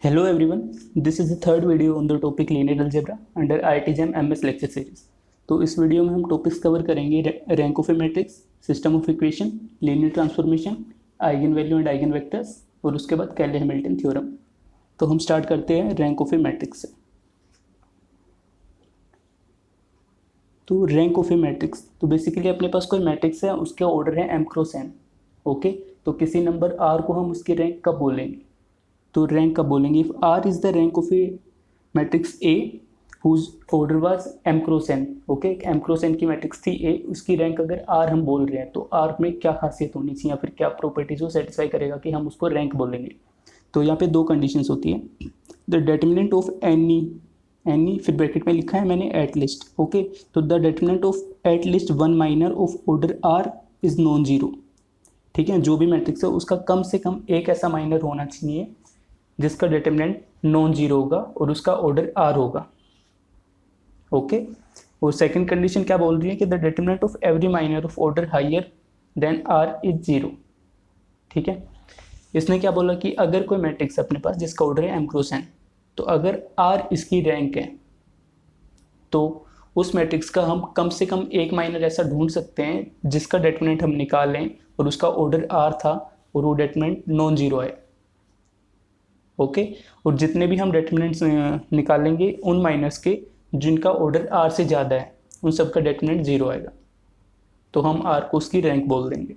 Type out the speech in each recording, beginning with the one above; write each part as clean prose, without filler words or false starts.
Hello everyone, this is the third video on the topic linear algebra under IIT JAM MS lecture series। तो इस video में हम topics cover करेंगे rank of a matrix, system of equation, linear transformation, eigen value and eigen vectors और उसके बाद कैले-हैमिल्टन theorem. तो हम स्टार्ट करते हैं रैंक ऑफ ए मैट्रिक्स से। तो रैंक ऑफ ए मैट्रिक्स, तो बेसिकली अपने पास कोई मैट्रिक्स है, उसका ऑर्डर है m क्रॉस n। ओके, तो किसी नंबर r को हम उसकी रैंक कब बोलेंगे? तो रैंक कब बोलेंगे? If r is the rank of a matrix A whose order was m cross n। Okay, m cross n की मैट्रिक्स थी A, उसकी रैंक अगर r हम बोल रहे हैं तो r में क्या खासियत होनी चाहिए या फिर क्या प्रॉपर्टीज वो सेटिस्फाई करेगा कि हम उसको रैंक बोलेंगे? तो यहाँ पे दो कंडीशंस होती है। द डिटर्मिनेंट ऑफ एनी फिर ब्रैकेट में लिखा है मैंने एट लिस्ट। ओके, तो the determinant of at least one minor of order r is non zero. ठीक है, जो भी मैट्रिक्स है उसका कम से कम एक ऐसा माइनर होना चाहिए जिसका डिटर्मिनेंट नॉन जीरो होगा और उसका ऑर्डर r होगा। ओके, और सेकंड कंडीशन क्या बोल रही है कि the determinant of every minor of order higher than r is zero. ठीक है, इसने क्या बोला कि अगर कोई मैट्रिक्स अपने पास जिसका ऑर्डर है m क्रॉस n, तो अगर r इसकी रैंक है तो उस मैट्रिक्स का हम कम से कम एक माइनर ऐसा ढूंढ सकते हैं जिसका डिटर्मिनेंट हम निकालें और उसका ऑर्डर r था और वो डिटर्मिनेंट नॉन जीरो है। ओके, और जितने भी हम डिटर्मिनेंट्स निकालेंगे उन माइनस के जिनका ऑर्डर r से ज़्यादा है उन सब का डिटर्मिनेंट जीरो आएगा, तो हम r को उसकी रैंक बोल देंगे।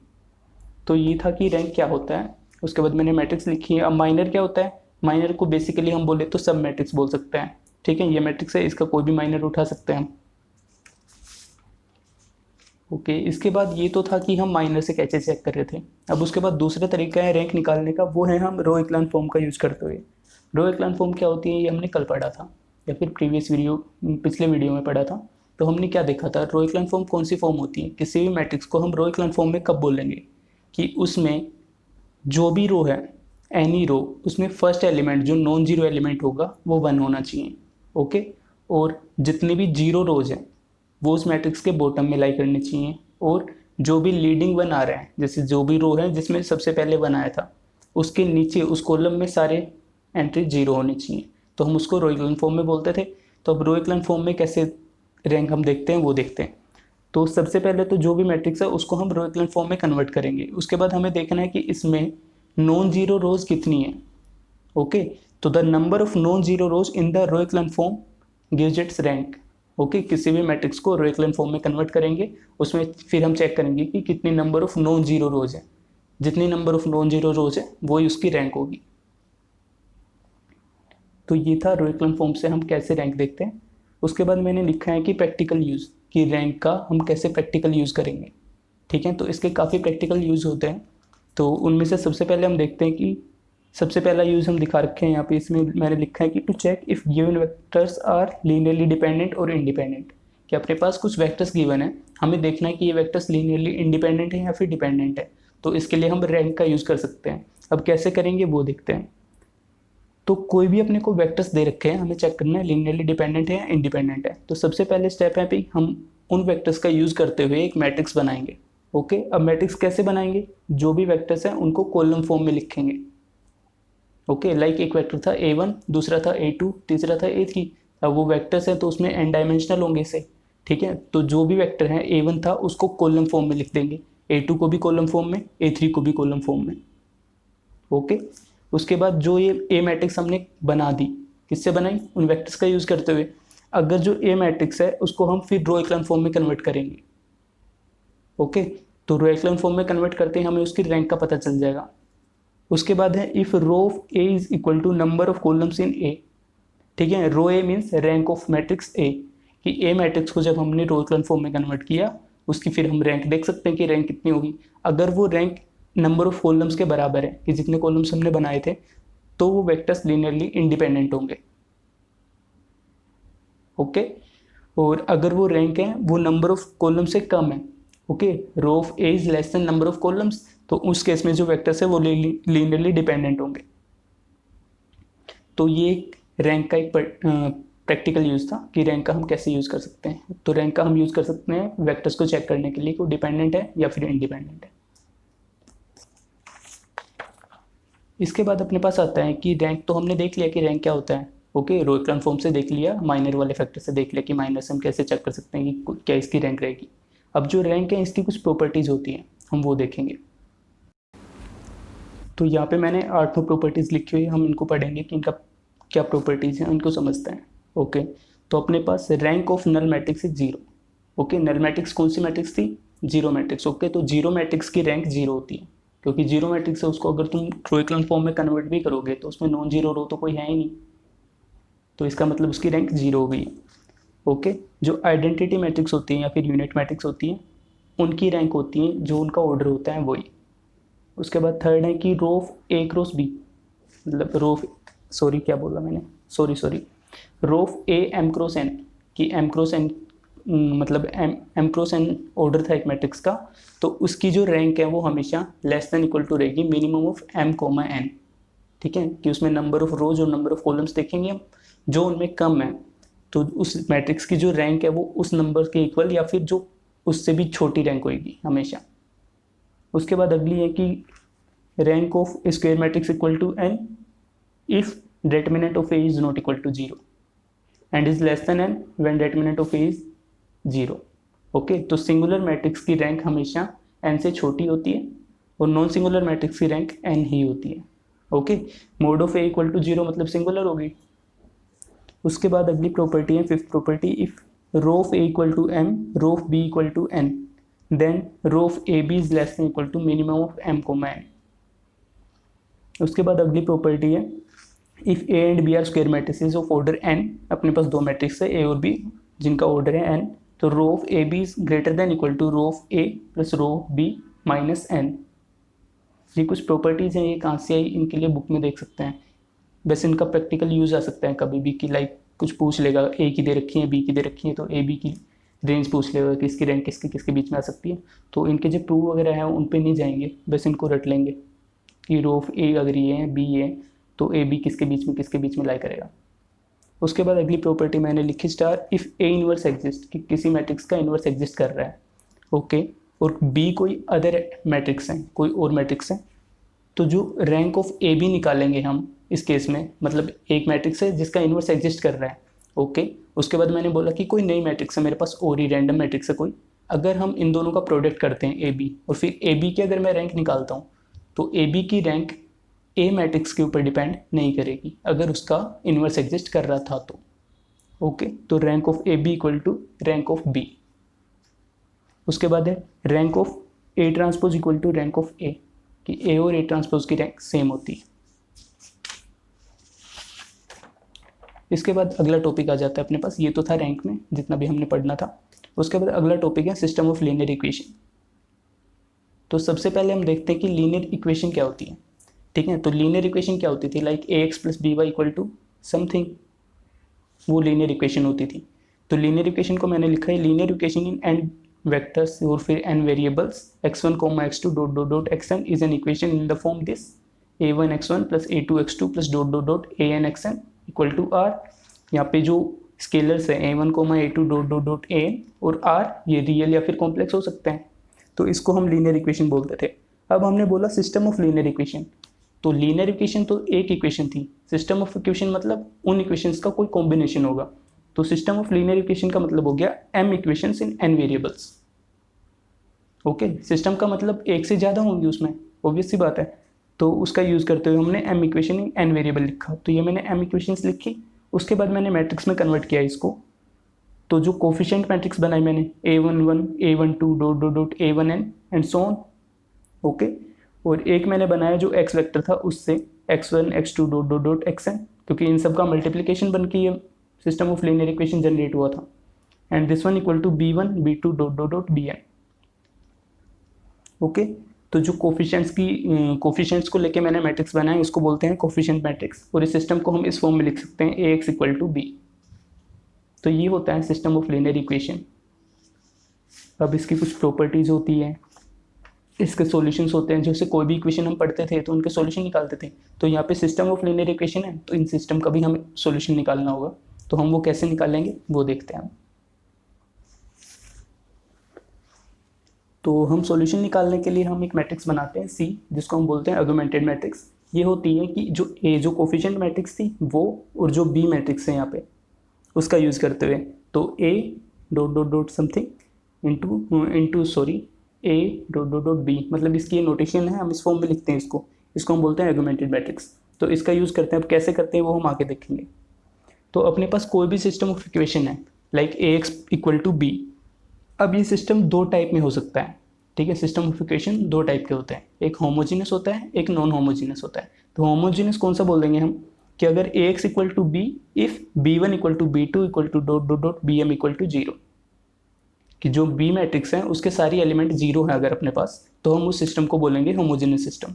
तो ये था कि रैंक क्या होता है। उसके बाद मैंने मैट्रिक्स लिखी है। अब माइनर क्या होता है? माइनर को बेसिकली हम बोले तो सब मैट्रिक्स बोल सकते हैं। ठीक है, ये मैट्रिक्स है, इसका कोई भी माइनर उठा सकते हैं हम। ओके, इसके बाद ये तो था कि हम माइनर से कैसे चेक कर रहे थे। अब उसके बाद दूसरा तरीका है रैंक निकालने का, वो है हम रो इक्लान फॉर्म का यूज़ करते हुए। रो इक्लान फॉर्म क्या होती है ये हमने कल पढ़ा था या फिर पिछले वीडियो में पढ़ा था। तो हमने क्या देखा था, रो इक्लान फॉर्म कौन सी फॉर्म होती है? किसी भी मैट्रिक्स को हम रो इक्लान फॉर्म में कब बोलेंगे कि उसमें जो भी रो है, एनी रो, उसमें फर्स्ट एलिमेंट जो नॉन जीरो एलिमेंट होगा वो वन होना चाहिए। ओके, और जितनी भी जीरो रोज हैं वो उस मैट्रिक्स के बॉटम में लाई करनी चाहिए, और जो भी लीडिंग वन आ रहा है, जैसे जो भी रो है जिसमें सबसे पहले वन आया था उसके नीचे उस कॉलम में सारे एंट्री जीरो होनी चाहिए। तो हम उसको रो इक्विवेलेंट फॉर्म में बोलते थे। तो अब रो इक्विवेलेंट फॉर्म में कैसे रैंक हम देखते हैं वो देखते हैं। तो सबसे पहले तो जो भी मैट्रिक्स है उसको हम रो इक्विवेलेंट फॉर्म में कन्वर्ट करेंगे। उसके बाद हमें देखना है कि इसमें नॉन जीरो रोज कितनी है। ओके, तो the number of non zero rows in the row equivalent form gives its rank. Okay, किसी भी मैट्रिक्स को रो इक्विवेलेंट फॉर्म में कन्वर्ट करेंगे, उसमें फिर हम चेक करेंगे कि कितनी number of non zero rows है। जितनी number of non zero rows है वही उसकी रैंक होगी। तो ये था रो इक्विवेलेंट फॉर्म से हम कैसे रैंक देखते हैं। उसके बाद मैंने लिखा है कि प्रैक्टिकल यूज़, कि रैंक का हम कैसे प्रैक्टिकल यूज़ करेंगे। ठीक है, तो इसके काफ़ी प्रैक्टिकल यूज़ होते हैं। तो उनमें से सबसे पहले हम देखते हैं कि सबसे पहला यूज़ हम दिखा रखे हैं यहाँ पे, इसमें मैंने लिखा है कि to check if given vectors are linearly dependent और इंडिपेंडेंट। कि अपने पास कुछ वेक्टर्स गिवन है, हमें देखना है कि ये वेक्टर्स लीनियरली इंडिपेंडेंट है या फिर डिपेंडेंट है। तो इसके लिए हम रैंक का यूज़ कर सकते हैं। अब कैसे करेंगे वो देखते हैं। तो कोई भी अपने को वेक्टर्स दे रखे हैं, हमें चेक करना है लीनियरली डिपेंडेंट है या इंडिपेंडेंट है। तो सबसे पहले स्टेप है भी हम उन वेक्टर्स का यूज़ करते हुए एक मैट्रिक्स बनाएंगे। ओके, अब मैट्रिक्स कैसे बनाएंगे? जो भी वेक्टर्स हैं उनको कॉलम फॉर्म में लिखेंगे। ओके, लाइक एक वेक्टर था a1, दूसरा था a2, तीसरा था a3। अब वो वेक्टर्स हैं तो उसमें n डायमेंशनल होंगे से। ठीक है, तो जो भी वेक्टर है a1 था उसको कॉलम फॉर्म में लिख देंगे, a2 को भी कॉलम फॉर्म में, a3 को भी कॉलम फॉर्म में। ओके, उसके बाद जो ये ए मैट्रिक्स हमने बना दी, किससे बनाई? उन वेक्टर्स का यूज़ करते हुए। अगर जो ए मैट्रिक्स है उसको हम फिर रो इक्विवेलेंट फॉर्म में कन्वर्ट करेंगे। ओके, तो रो इक्विवेलेंट फॉर्म में कन्वर्ट करते ही हमें उसकी रैंक का पता चल जाएगा। उसके बाद है if rho of A is equal to number of columns in A. ठीक है, rho A means rank of matrix A, कि ए मैट्रिक्स को जब हमने रो इक्विवेलेंट फॉर्म में कन्वर्ट किया उसकी फिर हम रैंक देख सकते हैं कि रैंक कितनी होगी। अगर वो रैंक नंबर ऑफ कॉलम्स के बराबर है कि जितने कॉलम्स हमने बनाए थे, तो वो वेक्टर्स लीनियरली इंडिपेंडेंट होंगे। ओके, और अगर वो रैंक है वो नंबर ऑफ कॉलम से कम है, okay, rho of A is less than number of columns, तो उस केस में जो वेक्टर्स है वो लीनियरली डिपेंडेंट होंगे। तो ये रैंक का एक प्रैक्टिकल यूज़ था कि रैंक का हम कैसे यूज़ कर सकते हैं। तो रैंक का हम यूज़ कर सकते हैं वेक्टर्स को चेक करने के लिए कि वो डिपेंडेंट है या फिर इंडिपेंडेंट है। इसके बाद अपने पास आता है कि रैंक, तो हमने देख लिया कि रैंक क्या होता है। ओके, रो इक्वेशन फॉर्म से देख लिया, माइनर वाले फैक्टर से देख लिया कि माइनर से हम कैसे चेक कर सकते हैं कि क्या इसकी रैंक रहेगी। अब जो रैंक है इसकी कुछ प्रॉपर्टीज़ होती हैं, हम वो देखेंगे। तो यहाँ पे मैंने 8 प्रॉपर्टीज़ लिखी हुई है, हम इनको पढ़ेंगे कि इनका क्या प्रॉपर्टीज़ हैं, उनको समझते हैं। ओके, तो अपने पास rank of null matrix is 0। Okay, null matrix कौन सी मैट्रिक्स थी? Zero matrix. ओके, तो जीरो मैट्रिक्स की रैंक 0 होती है, क्योंकि जीरो मैट्रिक्स है उसको अगर तुम रो इक्वेशन फॉर्म में कन्वर्ट भी करोगे तो उसमें नॉन जीरो रो तो कोई है ही नहीं, तो इसका मतलब उसकी रैंक 0 हो गई है। ओके, जो आइडेंटिटी मैट्रिक्स होती हैं या फिर यूनिट मैट्रिक्स होती हैं, उनकी रैंक होती है जो उनका ऑर्डर होता है वही। उसके बाद थर्ड है कि rho of A cross B, मतलब रो ऑफ, सॉरी क्या बोला मैंने, sorry rho of A m cross n, कि एम क्रॉस एन मतलब एम क्रॉस एन ऑर्डर था एक मैट्रिक्स का, तो उसकी जो रैंक है वो हमेशा लेस देन इक्वल टू रहेगी minimum of m comma n. ठीक है, कि उसमें नंबर ऑफ रोज और नंबर ऑफ कॉलम्स देखेंगे हम, जो उनमें कम है तो उस मैट्रिक्स की जो रैंक है वो उस नंबर के इक्वल या फिर जो उससे भी छोटी रैंक होगी हमेशा। उसके बाद अगली है कि rank of square matrix equal to n if determinant of a is not equal to 0 and is less than n when determinant of a is 0। Okay, तो सिंगुलर मैट्रिक्स की रैंक हमेशा n से छोटी होती है और नॉन सिंगुलर मैट्रिक्स की rank n ही होती है। Okay, mod of a equal to 0 मतलब सिंगुलर होगी। उसके बाद अगली प्रॉपर्टी है fifth property, if rho of a equal to m rho of b equal to n then rho of A B is less than equal to minimum of m coma n। उसके बाद अगली property है if A and B are square matrices of order n, अपने पास दो matrix है ए और B जिनका order है n, तो rho of A B is greater than equal to rho of A plus rho of B minus n। ये कुछ properties हैं, ये कहाँ से आई, इनके लिए बुक में देख सकते हैं। वैसे इनका प्रैक्टिकल यूज़ आ सकता है कभी भी, कि लाइक कुछ पूछ लेगा, ए की दे रखी है बी की दे रखी है, तो ए बी की रेंज पूछ लेगा कि इसकी रैंक किसके किसके बीच में आ सकती है। तो इनके जो प्रूव वगैरह है उन पे नहीं जाएंगे, बस इनको रट लेंगे कि रो ऑफ ए अगर ये है बी है तो ए बी किसके बीच में लाई करेगा। उसके बाद अगली प्रॉपर्टी मैंने लिखी star, if A inverse exist, कि किसी मैट्रिक्स का इनवर्स एग्जिस्ट कर रहा है। ओके, और बी कोई अदर मैट्रिक्स है, कोई और मैट्रिक्स है, तो जो रैंक ऑफ ए बी निकालेंगे हम इस केस में, मतलब एक मैट्रिक्स है जिसका इनवर्स एग्जिस्ट कर रहा है। ओके, उसके बाद मैंने बोला कि कोई नई मैट्रिक्स है मेरे पास और ही रैंडम मैट्रिक्स है कोई, अगर हम इन दोनों का प्रोडक्ट करते हैं ए बी और फिर ए बी की अगर मैं रैंक निकालता हूँ तो ए बी की रैंक ए मैट्रिक्स के ऊपर डिपेंड नहीं करेगी अगर उसका इन्वर्स एग्जिस्ट कर रहा था तो। ओके, तो rank of A B equal to rank of B. उसके बाद है rank of A transpose equal to rank of A, कि ए और ए ट्रांसपोज की रैंक सेम होती है। इसके बाद अगला टॉपिक आ जाता है अपने पास, ये तो था रैंक में जितना भी हमने पढ़ना था। उसके बाद अगला टॉपिक है सिस्टम ऑफ लीनियर इक्वेशन। तो सबसे पहले हम देखते हैं कि लीनियर इक्वेशन क्या होती है। ठीक है, तो लीनियर इक्वेशन क्या होती थी, like a x plus b y equal to something, वो लीनियर इक्वेशन होती थी। तो लीनियर इक्वेशन को मैंने लिखा है linear equation in n vectors और फिर n variables x1 x2 dot dot dot xn is an equation in the form this a1 x1 plus a2 x2 plus dot dot dot an xn equal to r। यहाँ पे जो scalars है a1 a2 dot dot dot an और r, ये real या फिर complex हो सकते हैं, तो इसको हम लीनियर इक्वेशन बोलते थे। अब हमने बोला सिस्टम ऑफ लीनियर इक्वेशन, तो लीनियर इक्वेशन तो एक इक्वेशन थी, सिस्टम ऑफ इक्वेशन मतलब उन इक्वेशंस का कोई कॉम्बिनेशन होगा। तो सिस्टम ऑफ लीनियर इक्वेशन का मतलब हो गया m इक्वेशंस इन n वेरिएबल्स। ओके, सिस्टम का मतलब एक से ज़्यादा होंगी उसमें, ऑब्वियस सी बात है, तो उसका यूज़ करते हुए हमने m equation in n variable लिखा। तो ये मैंने m इक्वेशंस लिखी, उसके बाद मैंने मैट्रिक्स में कन्वर्ट किया इसको। तो जो कोफिशिएंट मैट्रिक्स बनाई मैंने a11 a12 dot dot dot a1n and so on. Okay, और एक मैंने बनाया जो x वेक्टर था उससे x1 x2 dot dot dot xn, क्योंकि इन सब का मल्टीप्लिकेशन बन के ये system of linear equation generate हुआ था। And this one equal to b1 b2 dot dot dot bn। Okay, तो जो कोफिशिएंट्स को लेके मैंने मैट्रिक्स बनाया इसको बोलते हैं कोफिशिएंट मैट्रिक्स, और इस सिस्टम को हम इस फॉर्म में लिख सकते हैं ax इक्वल टू b। तो ये होता है सिस्टम ऑफ लीनियर इक्वेशन। अब इसकी कुछ प्रॉपर्टीज़ होती है, इसके सॉल्यूशंस होते हैं, जैसे कोई भी इक्वेशन हम पढ़ते थे तो उनके सॉल्यूशन निकालते थे। तो यहाँ पे सिस्टम ऑफ लीनियर इक्वेशन है तो इन सिस्टम का भी हमें सॉल्यूशन निकालना होगा, तो हम वो कैसे निकालेंगे वो देखते हैं। तो हम सॉल्यूशन निकालने के लिए हम एक मैट्रिक्स बनाते हैं C, जिसको हम बोलते हैं आर्गुमेंटेड मैट्रिक्स। ये होती है कि जो कोफिशिएंट मैट्रिक्स थी वो, और जो बी मैट्रिक्स है यहाँ पे उसका यूज़ करते हुए, तो a dot dot dot something a dot dot dot b, मतलब इसकी ये नोटेशन है, हम इस फॉर्म में लिखते हैं इसको हम बोलते हैं आर्गुमेंटेड मैट्रिक्स। तो इसका यूज़ करते हैं। अब कैसे करते हैं वो हम आगे देखेंगे। तो अपने पास कोई भी सिस्टम ऑफ इक्वेशन है like a x equal to b. अब ये सिस्टम दो टाइप में हो सकता है, ठीक है। सिस्टम ऑफ इक्वेशन दो टाइप के होते हैं, एक होमोजीनियस होता है, एक नॉन होमोजीनियस होता है। तो होमोजीनियस कौन सा बोल देंगे हम, कि अगर A x equal to B if B one equal to B two equal to dot dot dot B M equal to zero, कि जो बी मैट्रिक्स है उसके सारी एलिमेंट जीरो है अगर अपने पास, तो हम उस सिस्टम को बोलेंगे होमोजीनियस सिस्टम।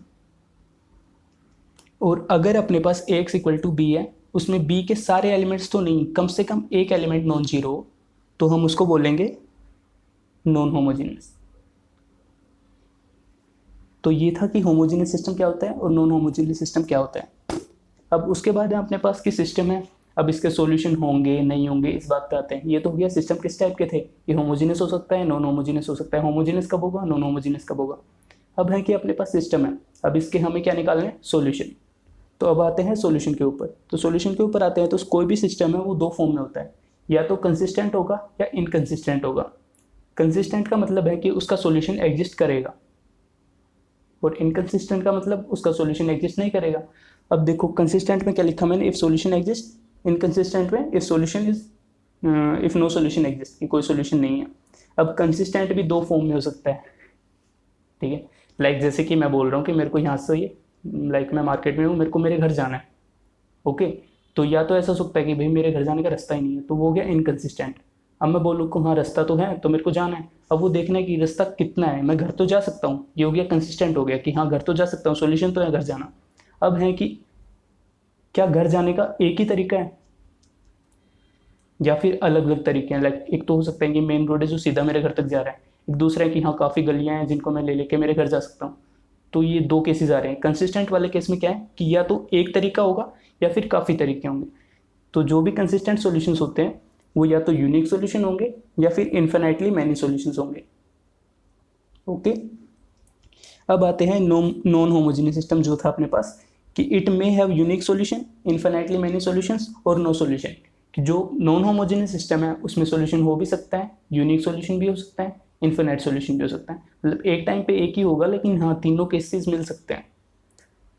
और अगर अपने पास ए एक्स इक्वल टू बी है, उसमें बी के सारे एलिमेंट्स तो नहीं, कम से कम एक एलिमेंट नॉन जीरो हो, तो हम उसको बोलेंगे नॉन होमोजीनियस। तो ये था कि होमोजीनियस सिस्टम क्या होता है और नॉन होमोजीनियस सिस्टम क्या होता है। अब उसके बाद अपने पास की सिस्टम है, अब इसके सॉल्यूशन होंगे नहीं होंगे इस बात पे आते हैं। ये तो हो गया सिस्टम किस टाइप के थे, ये होमोजीनियस हो सकता है, नॉन होमोजीनियस हो सकता है। होमोजीनियस कब होगा, नॉन होमोजीनियस कब होगा। अब है कि अपने पास सिस्टम है, अब इसके हमें क्या निकालना है, सॉल्यूशन। तो अब आते हैं सॉल्यूशन के ऊपर। तो सॉल्यूशन के ऊपर आते हैं तो कोई भी सिस्टम है वो दो फॉर्म में होता है, या तो कंसिस्टेंट होगा या इनकंसिस्टेंट होगा। कंसिस्टेंट का मतलब है कि उसका सॉल्यूशन एग्जिस्ट करेगा, और इनकंसिस्टेंट का मतलब उसका सॉल्यूशन एग्जिस्ट नहीं करेगा। अब देखो कंसिस्टेंट में क्या लिखा मैंने, इफ सॉल्यूशन एग्जिस्ट, इनकंसिस्टेंट में if solution is if no solution exist, कि कोई सॉल्यूशन नहीं है। अब कंसिस्टेंट भी दो फॉर्म में हो सकता है, ठीक है। लाइक जैसे कि मैं बोल रहा हूँ कि मेरे को यहाँ से ये लाइक मैं मार्केट में हूँ, मेरे को मेरे घर जाना है, ओके। तो या तो ऐसा हो सकता है कि भाई मेरे घर जाने का रास्ता ही नहीं है, तो वो हो गया इनकंसिस्टेंट। अब मैं बोलूँ कि हाँ रास्ता तो है, तो मेरे को जाना है, अब वो देखना है कि रास्ता कितना है, मैं घर तो जा सकता हूँ, ये हो गया कंसिस्टेंट हो गया कि हाँ घर तो जा सकता हूँ, सॉल्यूशन तो है घर जाना। अब है कि क्या घर जाने का एक ही तरीका है या फिर अलग अलग तरीके हैं। लाइक एक तो हो सकता है कि मेन रोड है जो सीधा मेरे घर तक जा रहा है, एक दूसरा है कि हाँ काफ़ी गलियाँ हैं जिनको मैं ले लेके मेरे घर जा सकता हूँ। तो ये दो केसेस आ रहे हैं। कंसिस्टेंट वाले केस में क्या है कि या तो एक तरीका होगा या फिर काफ़ी तरीके होंगे। तो जो भी कंसिस्टेंट सॉल्यूशंस होते हैं वो या तो यूनिक सॉल्यूशन होंगे या फिर इन्फिनाइटली मैनी सॉल्यूशंस होंगे, ओके। अब आते हैं नॉन होमोजेनियस सिस्टम जो था अपने पास, कि it may have unique solution, infinitely many solutions और नो सॉल्यूशन। कि जो नॉन होमोजेनियस सिस्टम है उसमें सॉल्यूशन हो भी सकता है, यूनिक सॉल्यूशन भी हो सकता है, इन्फिनाइट सॉल्यूशन भी हो सकता है। मतलब एक टाइम पे एक ही होगा, लेकिन हाँ तीनों केसेस मिल सकते हैं,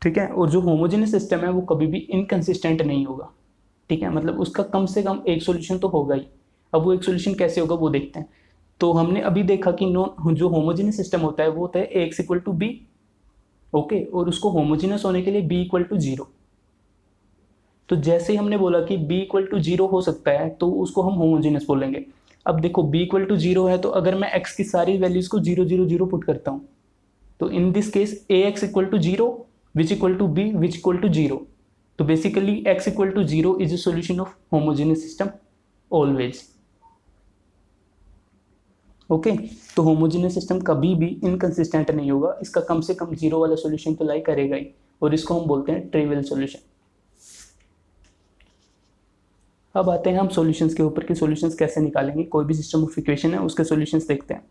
ठीक है। और जो होमोजेनियस सिस्टम है वो कभी भी इनकंसिस्टेंट नहीं होगा, ठीक है। मतलब उसका कम से कम एक सॉल्यूशन तो होगा ही। अब वो एक सॉल्यूशन कैसे होगा वो देखते हैं। तो हमने अभी देखा कि जो होमोजेनियस सिस्टम होता है वो होता है A x equal to B, okay. और उसको होमोजेनियस होने के लिए बी इक्वल टू जीरो। तो जैसे ही हमने बोला कि b इक्वल टू जीरो हो सकता है तो उसको हम होमोजेनियस बोलेंगे। अब देखो b इक्वल टू जीरो है, तो अगर मैं x की सारी वैल्यूज को 0 0 0 पुट करता हूँ, तो in this case A x equal to zero which equal to B which equal to zero. तो basically x equal to zero is a solution of homogeneous system always, okay. तो homogeneous system कभी भी inconsistent नहीं होगा, इसका कम से कम zero वाला solution तो लाई करेगा ही, और इसको हम बोलते हैं ट्रिवियल सॉल्यूशन। अब आते हैं हम सॉल्यूशंस के ऊपर कि सॉल्यूशंस कैसे निकालेंगे। कोई भी सिस्टम ऑफ इक्वेशन है उसके सॉल्यूशंस देखते हैं।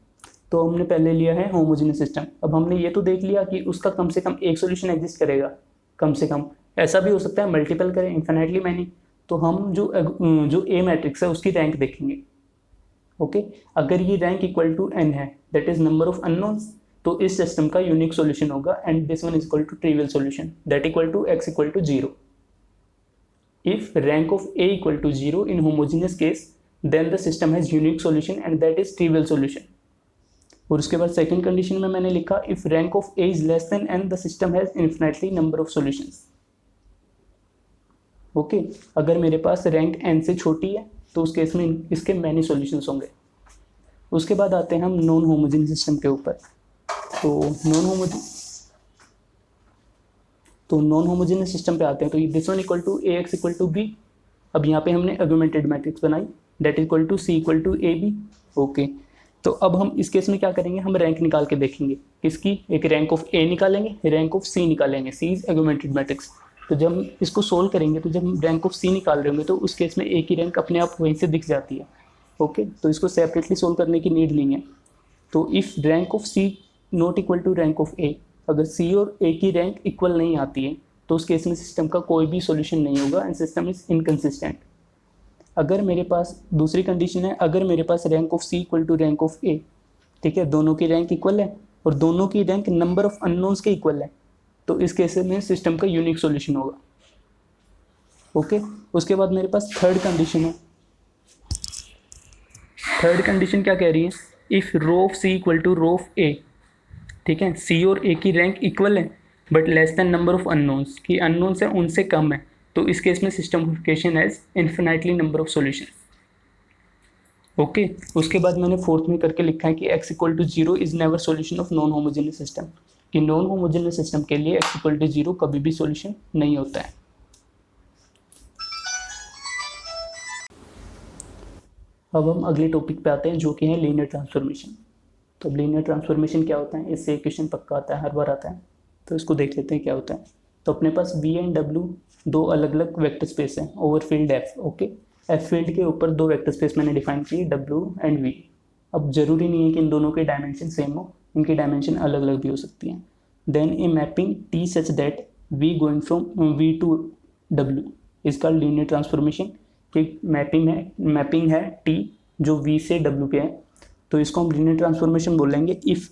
तो हमने पहले लिया है होमोजेनियस सिस्टम। अब हमने ये तो देख लिया कि उसका कम से कम एक सॉल्यूशन एग्जिस्ट करेगा, कम से कम। ऐसा भी हो सकता है मल्टीपल करें, इन्फिनिटली मैनी। तो हम जो ए मैट्रिक्स है उसकी रैंक देखेंगे, ओके। अगर ये रैंक इक्वल टू n है, that is number of unknowns, तो इस सिस्टम का यूनिक सॉल्यूशन होगा, and this one is equal to trivial solution, that equal to x equal to zero. If rank of A equal to 0 in homogeneous case, then the system has unique solution and that is trivial solution. और उसके बाद second condition में मैंने लिखा if rank of A is less than n, the system has infinitely number of solutions. Okay अगर मेरे पास rank n से छोटी है तो उस केस में इसके मैनी सॉल्यूशंस होंगे। उसके बाद आते हैं हम नॉन होमोजेनियस सिस्टम के ऊपर। तो नॉन होमोजेनियस सिस्टम पे आते हैं। तो this one equal to a x equal to b. अब यहाँ पे हमने आर्गुमेंटेड मैट्रिक्स बनाई, that equal to c equal to a b, okay. तो अब हम इस केस में क्या करेंगे, हम रैंक निकाल के देखेंगे किसकी, एक रैंक ऑफ ए निकालेंगे, रैंक ऑफ सी निकालेंगे। सी इज आर्गुमेंटेड मैट्रिक्स। तो जब हम इसको सोल्व करेंगे तो जब हम रैंक ऑफ सी निकाल रहे होंगे तो उस केस में ए की रैंक अपने आप वहीं से दिख जाती है, ओके। तो इसको सेपरेटली सोल्व करने की नीड नहीं है। तो if rank of C not equal to rank of A, अगर सी और ए की रैंक इक्वल नहीं आती है तो उस केस में सिस्टम का कोई भी सॉल्यूशन नहीं होगा एंड सिस्टम इज इनकंसिस्टेंट। अगर मेरे पास दूसरी कंडीशन है, अगर मेरे पास rank of C equal to rank of A, ठीक है, दोनों की रैंक इक्वल है और दोनों की रैंक नंबर ऑफ अननोन्स के इक्वल है, तो इस केस में सिस्टम का यूनिक सॉल्यूशन होगा। ओके, उसके बाद मेरे पास थर्ड कंडीशन है। थर्ड कंडीशन क्या कह रही है, if rho of C equal to rho of A, ठीक है, सी और ए की रैंक इक्वल है but less than number of unknowns, की अननोन्स है उनसे कम है, तो इस केस में सिस्टमिफिकेशन has infinitely number of solution. Okay, उसके बाद मैंने फोर्थ में करके लिखा है कि x equal to zero is never solution of non homogeneous system, कि नॉन होमोजेनियस सिस्टम के लिए x इक्वल टू जीरो कभी भी सॉल्यूशन नहीं होता है। अब हम अगले टॉपिक पे आते हैं जो कि है लीनियर ट्रांसफॉर्मेशन। तो अब लीनियर ट्रांसफॉर्मेशन क्या होता है, इससे क्वेश्चन पक्का आता है, हर बार आता है, तो इसको देख लेते हैं क्या होता है। तो अपने पास v एंड w दो अलग अलग वेक्टर स्पेस हैं over field f। Okay, F field के ऊपर दो वेक्टर स्पेस मैंने डिफाइन किए w एंड v। अब जरूरी नहीं है कि इन दोनों के डायमेंशन सेम हो, इनकी डायमेंशन अलग अलग भी हो सकती हैं। Then a mapping t such that v going from v to w is called linear transformation. कि मैपिंग है t जो v से w पे है, तो इसको हम लीनियर ट्रांसफॉर्मेशन बोलेंगे इफ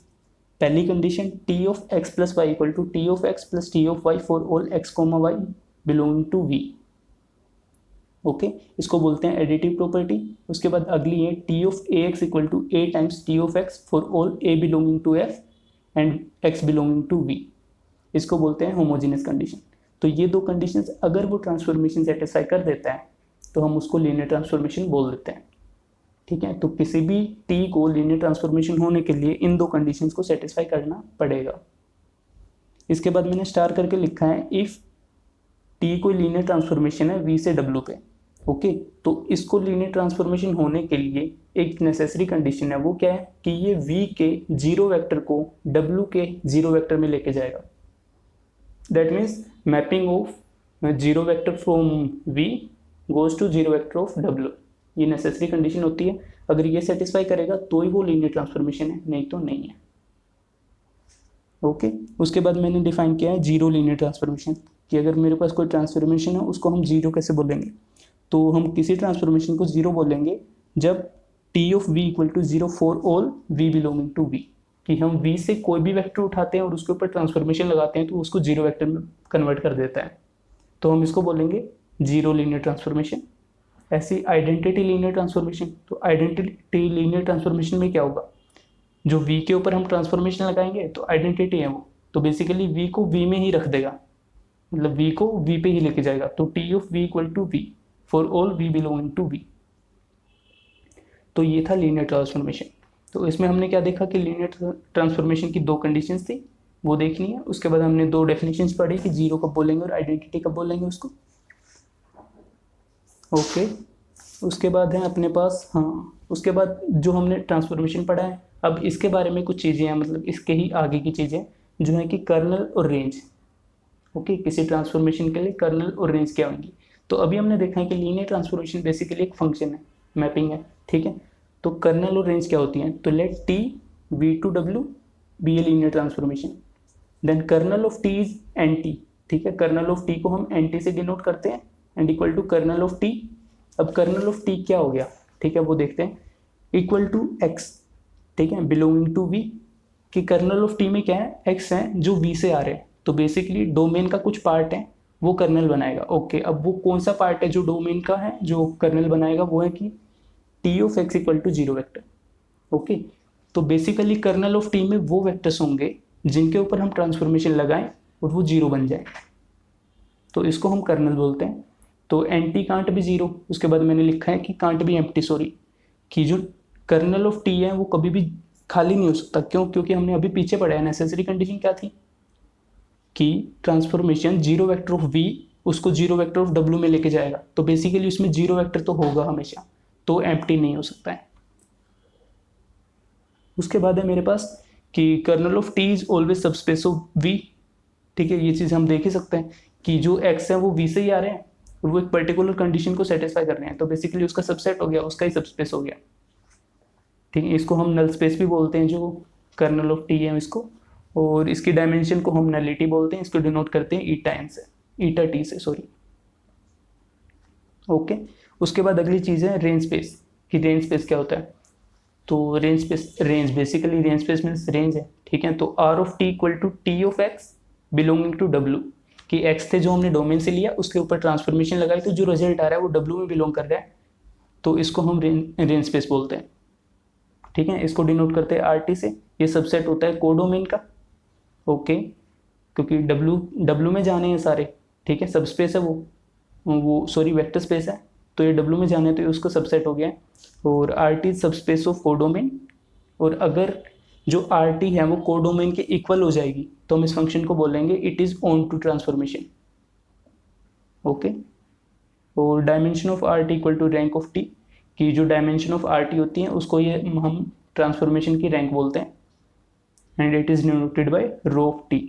पहली condition t of x plus y equal to T of x plus T of y for all x comma y belonging to v। Okay, इसको बोलते हैं एडिटिव प्रॉपर्टी। उसके बाद अगली है T of a x equal to a times T of x for all a belonging to F and x belonging to V, इसको बोलते हैं होमोजेनियस कंडीशन। तो ये दो कंडीशंस अगर वो ट्रांसफॉर्मेशन सेटिस्फाई कर देता है तो हम उसको लीनियर ट्रांसफॉर्मेशन बोल देते हैं। ठीक है, तो किसी भी टी को लीनियर ट्रांसफॉर्मेशन होने के लिए इन दो कंडीशंस को सेटिस्फाई करना पड़ेगा। इसके बाद मैंने स्टार करके लिखा है इफ टी कोई लीनियर ट्रांसफॉर्मेशन है वी से डब्ल्यू पे। ओके, तो इसको लीनियर ट्रांसफॉर्मेशन होने के लिए एक नेसेसरी कंडीशन है, वो क्या है कि ये v के जीरो वेक्टर को w के जीरो वेक्टर में लेके जाएगा। That means mapping of zero vector from v goes to zero vector of w, ये नेसेसरी कंडीशन होती है। अगर ये सेटिस्फाई करेगा तो ही वो लीनियर ट्रांसफॉर्मेशन है, नहीं तो नहीं है। ओके, उसके बाद मैंने डिफाइन किया है जीरो लीनियर ट्रांसफॉर्मेशन, कि अगर मेरे पास कोई ट्रांसफॉर्मेशन है उसको हम जीरो कैसे बोलेंगे। तो हम किसी ट्रांसफॉर्मेशन को जीरो बोलेंगे जब T of V equal to zero for all V belonging to V, कि हम वी से कोई भी वेक्टर उठाते हैं और उसके ऊपर ट्रांसफॉर्मेशन लगाते हैं तो उसको जीरो वेक्टर में कन्वर्ट कर देता है, तो हम इसको बोलेंगे जीरो लीनियर ट्रांसफॉर्मेशन। ऐसी आइडेंटिटी लीनियर ट्रांसफॉर्मेशन, तो आइडेंटिटी लीनियर ट्रांसफॉर्मेशन में क्या होगा, जो वी के ऊपर हम ट्रांसफॉर्मेशन लगाएंगे तो आइडेंटिटी है वो, तो बेसिकली वी को वी में ही रख देगा, मतलब वी को वी पे ही लेके जाएगा। तो T of V equal to V for all V belonging to V. तो ये था लीनियर ट्रांसफॉर्मेशन। तो इसमें हमने क्या देखा कि लीनियर ट्रांसफॉर्मेशन की दो कंडीशंस थी, वो देखनी है। उसके बाद हमने दो डेफिनेशंस पढ़ी कि जीरो कब बोलेंगे और आइडेंटिटी कब बोलेंगे उसको। ओके, उसके बाद है अपने पास, हाँ, उसके बाद जो हमने ट्रांसफॉर्मेशन पढ़ा है, अब इसके बारे में कुछ चीज़ें हैं, मतलब इसके ही आगे की चीज़ें जो है कि कर्नल और रेंज। ओके, किसी ट्रांसफॉर्मेशन के लिए कर्नल और रेंज क्या होंगी। तो अभी हमने देखा है कि लीनियर ट्रांसफॉर्मेशन बेसिकली एक फंक्शन है, मैपिंग है, ठीक है। तो कर्नल और रेंज क्या होती हैं, तो let T V to W be a linear transformation, then kernel of T is N T, ठीक है। कर्नल ऑफ टी को हम एन टी से डिनोट करते हैं and equal to kernel of T. अब कर्नल ऑफ टी क्या हो गया, ठीक है, वो देखते हैं, इक्वल टू एक्स, ठीक है, बिलोंगिंग टू वी, कि कर्नल ऑफ टी में क्या है, एक्स है जो वी से आ रहे हैं, तो बेसिकली डोमेन का कुछ पार्ट है वो कर्नल बनाएगा। ओके, अब वो कौन सा पार्ट है जो डोमेन का है जो कर्नल बनाएगा, वो है कि T of X equal to zero vector. Okay, तो बेसिकली कर्नल ऑफ टी में वो वेक्टर्स होंगे जिनके ऊपर हम ट्रांसफॉर्मेशन लगाएं और वो जीरो बन जाए, तो इसको हम कर्नल बोलते हैं। तो एन टी कांट भी जीरो, उसके बाद मैंने लिखा है कि कांट भी एम्प्टी, सॉरी, कि जो कर्नल ऑफ टी है वो कभी भी खाली नहीं हो सकता। क्यों, क्योंकि हमने अभी पीछे पढ़ा है नेसेसरी कंडीशन क्या थी कि transformation zero vector of V उसको जीरो वेक्टर ऑफ डब्ल्यू में लेके जाएगा, तो बेसिकली उसमें जीरो वेक्टर तो होगा हमेशा, तो एम्प्टी नहीं हो सकता है। उसके बाद है मेरे पास कि kernel of T is always subspace of V, ठीक है। ये चीज़ हम देख ही सकते हैं कि जो एक्स है वो वी से ही आ रहे हैं और वो एक पर्टिकुलर कंडीशन को सेटिस्फाई कर रहे हैं, तो बेसिकली उसका सबसेट हो गया, उसका ही सबस्पेस हो गया, ठीक है। इसको हम नल स्पेस भी बोलते हैं जो कर्नल ऑफ टी है इसको, और इसकी डायमेंशन को हम नलिटी बोलते हैं, इसको डिनोट करते हैं ईटा एन से। ईटा टी से, सॉरी। ओके, उसके बाद अगली चीज़ है रेंज स्पेस, कि रेंज स्पेस क्या होता है। तो range space, range basically range space means range है, ठीक है। तो R of T equal to T of X belonging to W, कि एक्स थे जो हमने डोमेन से लिया, उसके ऊपर ट्रांसफॉर्मेशन लगाई, तो जो रिजल्ट आ रहा है वो डब्ल्यू में बिलोंग कर रहा है, तो इसको हम रेंज स्पेस बोलते हैं, ठीक है। इसको डिनोट करते हैं आर टी से। ये सबसेट होता है कोडोमेन का, ओके, क्योंकि डब्ल्यू में जाने हैं सारे, ठीक है। सब स्पेस है वो सॉरी वेक्टर स्पेस है, तो ये डब्ल्यू में जाने, तो ये उसका सबसेट हो गया है। और आर टी सब स्पेस ऑफ कोडोमेन, और अगर जो आर टी है वो कोडोमेन के इक्वल हो जाएगी तो हम इस फंक्शन को बोलेंगे it is onto transformation, okay. और dimension of R T equal to rank of T, की जो डायमेंशन ऑफ आर टी होती है उसको ये हम ट्रांसफॉर्मेशन की रैंक बोलते हैं, and it is denoted by rho of T.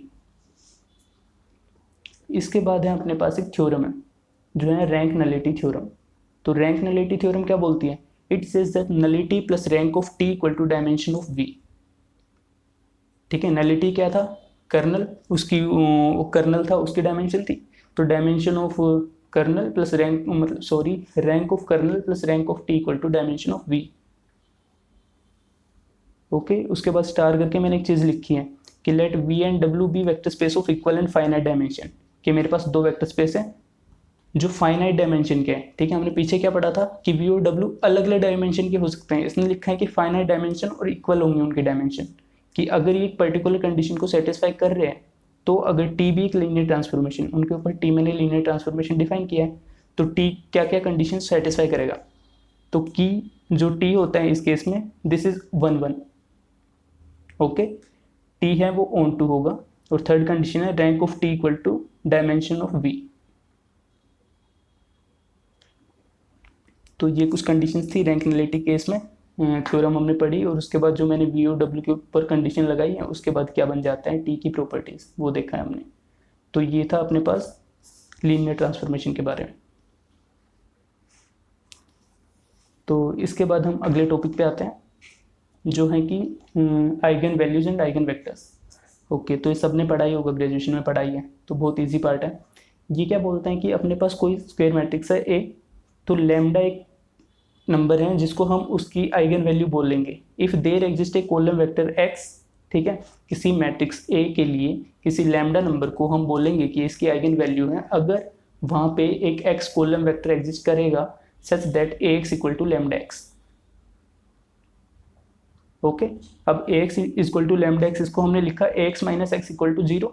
इसके बाद है अपने पास एक थ्योरम है जो है रैंक नलिटी थ्योरम। तो रैंक नलिटी थ्योरम क्या बोलती है, it says that nullity plus rank of T equal to dimension of V, ठीक है। नलिटी क्या था, कर्नल, उसकी कर्नल था, उसकी डायमेंशन थी, तो dimension of kernel plus rank, मतलब sorry rank of kernel plus rank of T equal to dimension of V, okay. उसके बाद स्टार करके मैंने एक चीज़ लिखी है कि let V and W be vector space of equal and finite dimension, कि मेरे पास दो वेक्टर स्पेस है जो फाइनाइट डायमेंशन के हैं, ठीक है। हमने पीछे क्या पढ़ा था कि वी और डब्ल्यू अलग अलग डायमेंशन के हो सकते हैं, इसने लिखा है कि फाइनाइट डायमेंशन और इक्वल होंगे उनकी डायमेंशन, कि अगर ये एक पर्टिकुलर कंडीशन को सेटिस्फाई कर रहे हैं, तो अगर टी भी एक लीनियर ट्रांसफॉर्मेशन, उनके ऊपर टी मैंने लीनियर ट्रांसफॉर्मेशन डिफाइन किया है, तो टी क्या क्या कंडीशन सेटिस्फाई करेगा, तो की जो टी होता है इस केस में दिस इज 1 1, ओके। टी है वो ऑन टू होगा, और थर्ड कंडीशन है rank of T equal to dimension of V. तो ये कुछ कंडीशंस थी रैंक नलिटी केस में, थ्योरम हमने पढ़ी, और उसके बाद जो मैंने वी और डब्ल्यू के ऊपर कंडीशन लगाई है उसके बाद क्या बन जाता है टी की प्रॉपर्टीज, वो देखा है हमने। तो ये था अपने पास लीनियर ट्रांसफॉर्मेशन के बारे में। तो इसके बाद हम अगले टॉपिक पे आते हैं जो है कि eigen values and eigen vectors, okay. तो ये सब ने पढ़ाई होगा, ग्रेजुएशन में पढ़ाई है, तो बहुत ईजी पार्ट है। ये क्या बोलते हैं कि अपने पास कोई स्क्वायर मैट्रिक्स है ए, तो लैम्डा एक नंबर है जिसको हम उसकी आइगन वैल्यू बोल लेंगे if there exist a column vector X, ठीक है। किसी मैट्रिक्स ए के लिए किसी लैम्डा नंबर को हम बोलेंगे कि इसकी आइगन वैल्यू है अगर वहाँ पे एक एक्स कॉलम वेक्टर एग्जिस्ट करेगा such that A x equal to lambda X, okay. अब A x equal to lambda X, इसको हमने लिखा A X minus X equal to 0,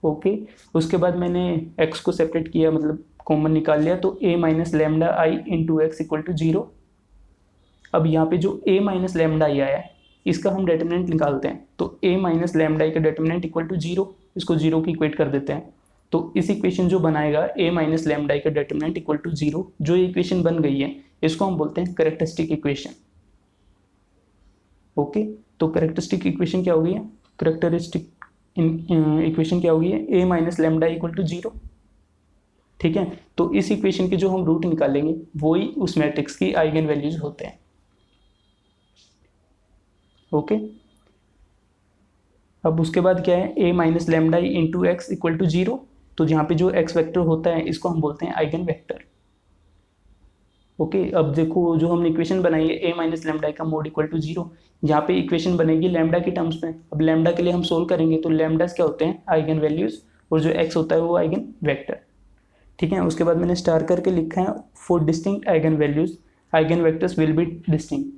okay. उसके बाद मैंने x को सेपरेट किया, मतलब कॉमन निकाल लिया, तो a minus lambda I into X equal to 0। अब यहाँ पे जो a माइनस लेमडा आई आया है इसका हम डिटर्मिनेंट निकालते हैं, तो a माइनस लेमडा आई का डिटर्मिनेंट इक्वल टू 0, इसको 0 की इक्वेट कर देते हैं। तो इस इक्वेशन जो बनाएगा a माइनस लेमडा आई का डिटर्मिनेंट इक्वल टू 0, जो इक्वेशन बन गई है इसको हम बोलते हैं करेक्टरिस्टिक इक्वेशन, ओके। तो करेक्टरिस्टिक इक्वेशन क्या होगी, करेक्टरिस्टिक इक्वेशन क्या होगी, a minus lambda equal to 0, ठीक है। तो इस इक्वेशन के जो हम रूट निकालेंगे वही उस मैट्रिक्स की आइगन वैल्यूज होते हैं, ओके। अब उसके बाद क्या है, a minus lambda into X equal to 0, तो जहाँ पे जो x वेक्टर होता है इसको हम बोलते हैं आइगन वेक्टर, ओके। अब देखो जो हमने इक्वेशन बनाई है a माइनस लेमडा का मोड इक्वल टू 0, यहाँ पे इक्वेशन बनेगी लैम्डा की टर्म्स में। अब लैम्डा के लिए हम सोल्व करेंगे तो लैम्डास क्या होते हैं, आइगन वैल्यूज, और जो x होता है वो आइगन वेक्टर, ठीक है। उसके बाद मैंने स्टार करके लिखा है for distinct eigen values eigen vectors will be distinct,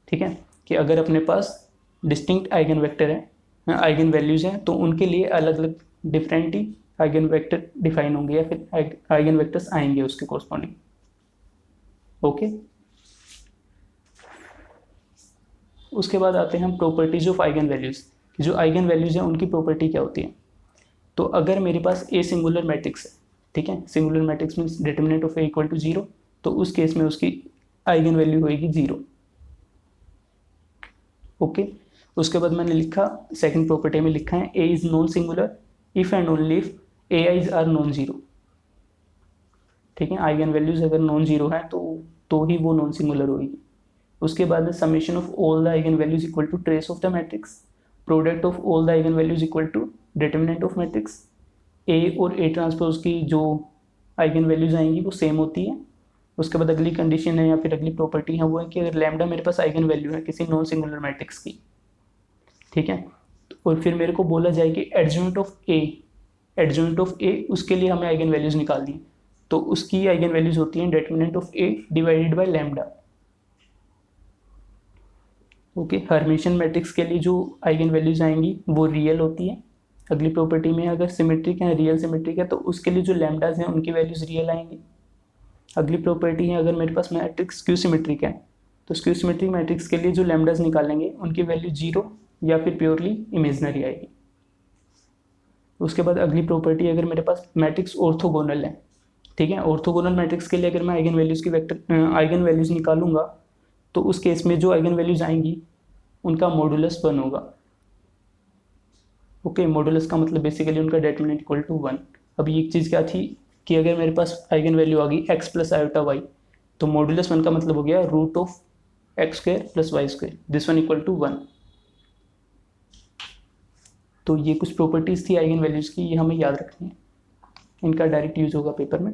ठीक है। कि अगर अपने पास डिस्टिंक्ट आइगन वेक्टर है, आइगन वैल्यूज हैं, तो उनके लिए अलग अलग डिफरेंट ही आइगन वेक्टर डिफाइन होंगे या फिर आइगन वेक्टर्स आएंगे उसके कॉरस्पॉन्डिंग, ओके। उसके बाद आते हैं हम प्रॉपर्टीज ऑफ आइगन वैल्यूज, जो आइगन वैल्यूज हैं उनकी प्रॉपर्टी क्या होती है। तो अगर मेरे पास ए सिंगुलर मैट्रिक्स है, ठीक है, singular matrix means determinant of A equal to 0, तो उस केस में उसकी आइगन वैल्यू होगी 0, ओके। उसके बाद मैंने लिखा सेकंड प्रॉपर्टी में लिखा है A is non singular if and only if A eyes are non zero, ठीक है। आइगन वैल्यूज अगर नॉन जीरो है तो ही वो नॉन सिंगुलर होगी। उसके बाद summation of all the eigen values equal to trace of the matrix, product of all the eigen values equal to determinant of matrix, A और ए ट्रांसपोज की जो आइगन वैल्यूज आएंगी वो सेम होती है। उसके बाद अगली कंडीशन है या फिर अगली प्रॉपर्टी है वो है कि अगर लैम्डा मेरे पास आइगन वैल्यू है किसी नॉन सिंगुलर मैट्रिक्स की, ठीक है, और फिर मेरे को बोला जाए कि एडजॉइंट ऑफ ए उसके लिए हमें आइगन वैल्यूज निकालनी है, तो उसकी आइगन वैल्यूज होती हैं determinant of A divided by lambda. Okay, Hermitian matrix के लिए जो आइगन वैल्यूज आएंगी वो रियल होती है। अगली प्रॉपर्टी में अगर सिमेट्रिक है, रियल सिमेट्रिक है, तो उसके लिए जो लैम्डाज हैं उनकी वैल्यूज रियल आएंगी। अगली प्रॉपर्टी है अगर मेरे पास मैट्रिक्स स्क्यू सिमेट्रिक है, तो स्क्यू सिमेट्रिक मैट्रिक्स के लिए जो लैम्डाज निकालेंगे उनकी वैल्यू 0 या फिर प्योरली इमेजनरी आएगी। उसके बाद अगली प्रॉपर्टी अगर मेरे पास मैट्रिक्स ऑर्थोगोनल है, ठीक है, ऑर्थोगोनल मैट्रिक्स के लिए अगर मैं आइगन वैल्यूज की आइगन वैल्यूज निकालूंगा तो उस केस में जो आइगन वैल्यूज आएंगी उनका मॉडुलस 1 होगा। ओके, मॉडुलस का मतलब बेसिकली उनका डिटरमिनेंट इक्वल टू 1। अब एक चीज़ क्या थी कि अगर मेरे पास आइगन वैल्यू आ गई x प्लस आयोटा वाई, तो मॉडुलस 1 का मतलब हो गया root of X square plus Y square, this one equal to 1। तो ये कुछ प्रॉपर्टीज थी आइगन वैल्यूज की, ये हमें याद रखनी है, इनका डायरेक्ट यूज होगा पेपर में।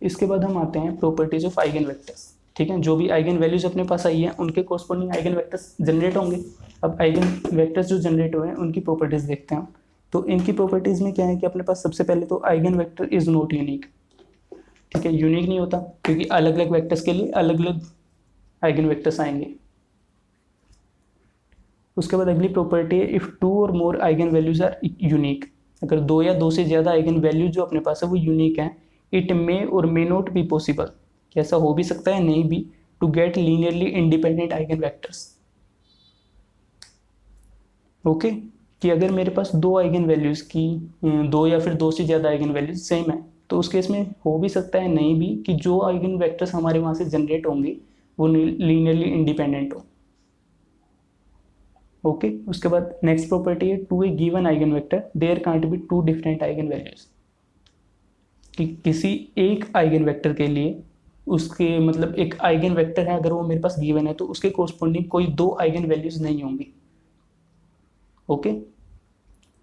इसके बाद हम आते हैं प्रॉपर्टीज ऑफ आइगन वेक्टर्स, ठीक है, जो भी आइगन वैल्यूज अपने पास आई है उनके कोरस्पॉन्डिंग आइगन वेक्टर्स जनरेट होंगे। अब आइगन वेक्टर्स जो जनरेट हुए हैं उनकी प्रॉपर्टीज देखते हैं हम। तो इनकी प्रॉपर्टीज में क्या है कि अपने पास सबसे पहले तो eigen vector is not unique, ठीक है, यूनिक नहीं होता क्योंकि अलग अलग वेक्टर्स के लिए अलग अलग आइगन वेक्टर्स आएंगे। उसके बाद अगली प्रॉपर्टी है इफ 2 और मोर आइगन वैल्यूज आर यूनिक, अगर 2 या 2 से ज़्यादा आइगन वैल्यू जो अपने पास है वो यूनिक है, इट मे और मे नॉट बी पॉसिबल, ऐसा हो भी सकता है नहीं भी, to get linearly independent eigenvectors. Okay, कि अगर मेरे पास 2 आइगन वैल्यूज़ की 2 या फिर 2 से ज़्यादा आइगन वैल्यूज सेम है, तो उस केस में हो भी सकता है नहीं भी कि जो आइगन वेक्टर्स हमारे वहाँ से जनरेट होंगे वो लीनियरली इंडिपेंडेंट हो। ओके, उसके बाद नेक्स्ट प्रॉपर्टी है to a given eigenvector there can't be 2 different eigenvalues, कि किसी एक आइगन वेक्टर के लिए उसके मतलब एक आइगन वेक्टर है अगर वो मेरे पास गिवन है तो उसके कोरस्पॉन्डिंग कोई 2 आइगन वैल्यूज नहीं होंगी। ओके,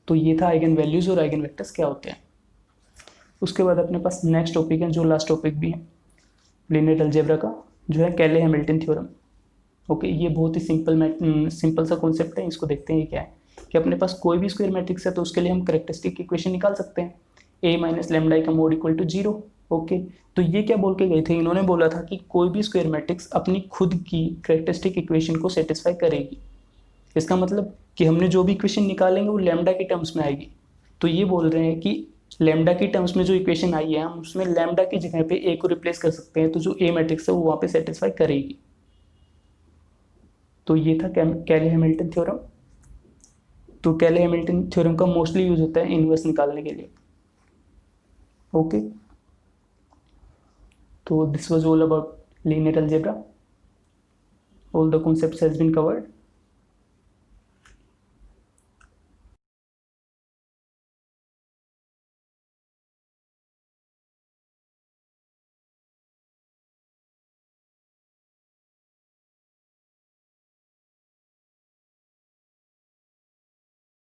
तो ये था आइगन वैल्यूज और आइगन वेक्टर्स क्या होते हैं। उसके बाद अपने पास नेक्स्ट टॉपिक है जो लास्ट टॉपिक भी है लीनियर अलजेब्रा का, जो है कैले हैमिल्टन थ्योरम। ओके, ये बहुत ही सिंपल सा कॉन्सेप्ट है, इसको देखते हैं ये क्या है। कि अपने पास कोई भी स्क्वायर मैट्रिक्स है तो उसके लिए हम करेक्टरिस्टिक इक्वेशन निकाल सकते हैं, ए माइनस लेमडा का मोड इक्वल टू 0। ओके, तो ये क्या बोल के गए थे, इन्होंने बोला था कि कोई भी स्क्वायर मैट्रिक्स अपनी खुद की करेक्टरिस्टिक इक्वेशन को सेटिस्फाई करेगी। इसका मतलब कि हमने जो भी इक्वेशन निकालेंगे वो लैम्डा के टर्म्स में आएगी। तो ये बोल रहे हैं कि लैम्डा की टर्म्स में जो इक्वेशन आई है हम उसमें लैम्डा की जगह पे ए को रिप्लेस कर सकते हैं, तो जो ए मैट्रिक्स है वो वहाँ पे सेटिस्फाई करेगी। तो ये था कैले हैमिल्टन थ्योरम। तो कैले हैमिल्टन थ्योरम का मोस्टली यूज होता है इनवर्स निकालने के लिए। ओके, तो this was all about linear algebra, all the concepts has been covered।